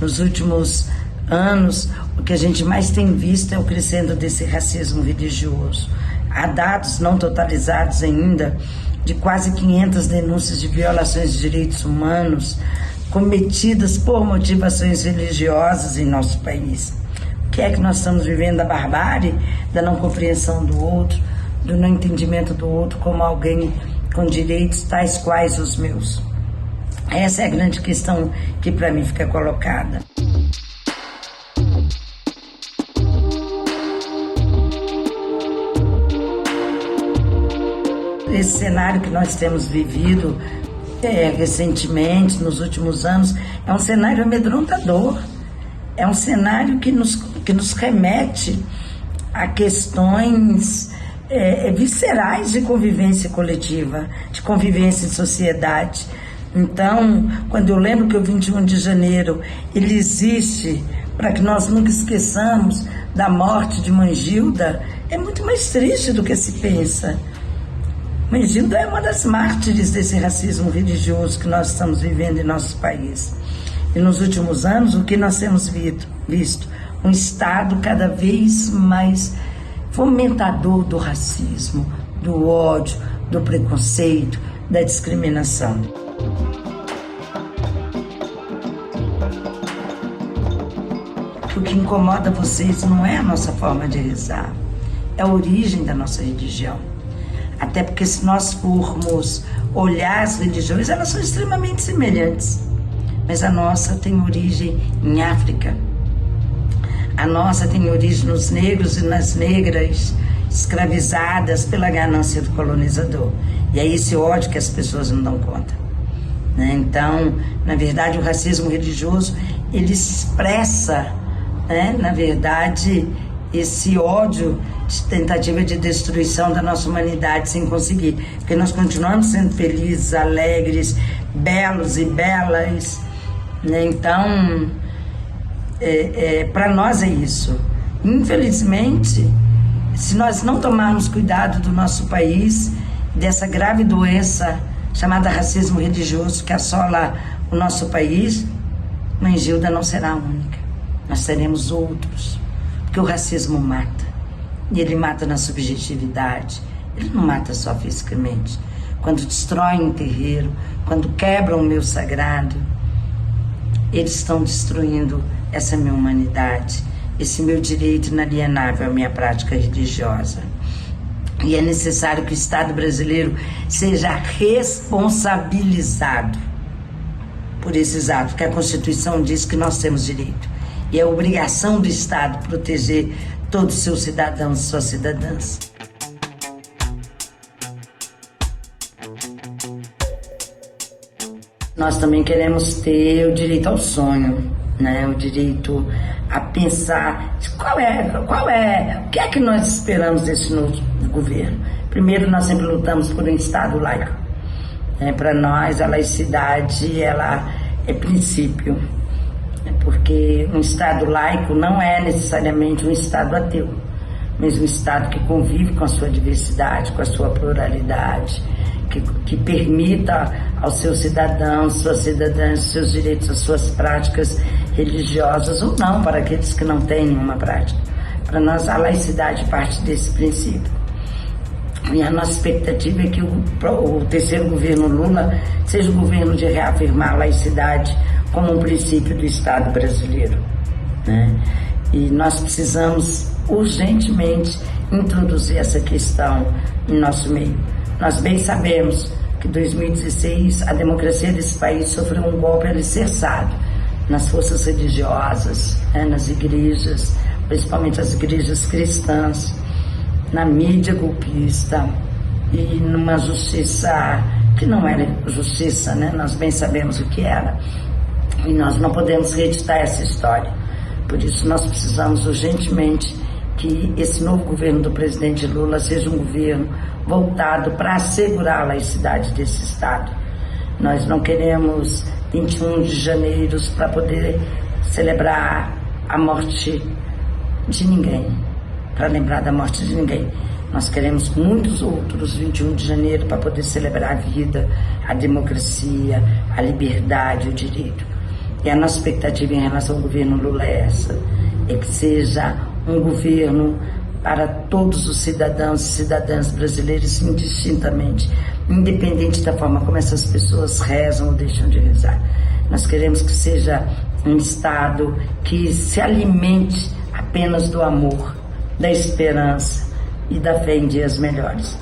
Nos últimos anos, o que a gente mais tem visto é o crescendo desse racismo religioso. Há dados não totalizados ainda de quase 500 denúncias de violações de direitos humanos cometidas por motivações religiosas em nosso país. O que é que nós estamos vivendo? A barbárie da não compreensão do outro, do não entendimento do outro como alguém com direitos tais quais os meus. Essa é a grande questão que para mim fica colocada. Esse cenário que nós temos vivido recentemente, nos últimos anos, é um cenário amedrontador. É um cenário que nos remete a questões viscerais de convivência coletiva, de convivência em sociedade. Então, quando eu lembro que o 21 de janeiro ele existe para que nós nunca esqueçamos da morte de Mãe Gilda, é muito mais triste do que se pensa. Mãe Gilda é uma das mártires desse racismo religioso que nós estamos vivendo em nosso país. E nos últimos anos, o que nós temos visto? Um Estado cada vez mais fomentador do racismo, do ódio, do preconceito, da discriminação. O que incomoda vocês não é a nossa forma de rezar, é a origem da nossa religião. Até porque se nós formos olhar as religiões, elas são extremamente semelhantes. Mas a nossa tem origem em África. A nossa tem origem nos negros e nas negras escravizadas pela ganância do colonizador. E é esse ódio que as pessoas não dão conta. Então, na verdade, o racismo religioso, ele expressa, na verdade, esse ódio de tentativa de destruição da nossa humanidade sem conseguir. Porque nós continuamos sendo felizes, alegres, belos e belas. Então, para nós é isso. Infelizmente, se nós não tomarmos cuidado do nosso país, dessa grave doença chamada racismo religioso que assola o nosso país, Mãe Gilda não será a única. Nós teremos outros. Porque o racismo mata. E ele mata na subjetividade. Ele não mata só fisicamente. Quando destroem um terreiro, quando quebram o meu sagrado, eles estão destruindo essa minha humanidade, esse meu direito inalienável à minha prática religiosa. E é necessário que o Estado brasileiro seja responsabilizado por esses atos, que a Constituição diz que nós temos direito. E é obrigação do Estado proteger todos os seus cidadãos e suas cidadãs. Nós também queremos ter o direito ao sonho, o direito a pensar o que é que nós esperamos desse novo governo. Primeiro, nós sempre lutamos por um Estado laico. Para nós, a laicidade ela é princípio, porque um Estado laico não é necessariamente um Estado ateu, mas um Estado que convive com a sua diversidade, com a sua pluralidade, que permita aos seus cidadãos, suas cidadãs, seus direitos, as suas práticas religiosas ou não, para aqueles que não têm nenhuma prática. Para nós, a laicidade parte desse princípio. E a nossa expectativa é que o terceiro governo Lula seja o governo de reafirmar a laicidade como um princípio do Estado brasileiro. E nós precisamos urgentemente introduzir essa questão em nosso meio. Nós bem sabemos que em 2016 a democracia desse país sofreu um golpe alicerçado nas forças religiosas, nas igrejas, principalmente as igrejas cristãs, na mídia golpista e numa justiça que não era justiça, nós bem sabemos o que era. E nós não podemos reeditar essa história. Por isso nós precisamos urgentemente que esse novo governo do presidente Lula seja um governo voltado para assegurar a laicidade desse Estado. Nós não queremos 21 de janeiro para poder celebrar a morte de ninguém, para lembrar da morte de ninguém. Nós queremos muitos outros 21 de janeiro para poder celebrar a vida, a democracia, a liberdade, o direito. E a nossa expectativa em relação ao governo Lula é essa, é que seja um governo para todos os cidadãos e cidadãs brasileiros indistintamente, independente da forma como essas pessoas rezam ou deixam de rezar. Nós queremos que seja um Estado que se alimente apenas do amor, da esperança e da fé em dias melhores.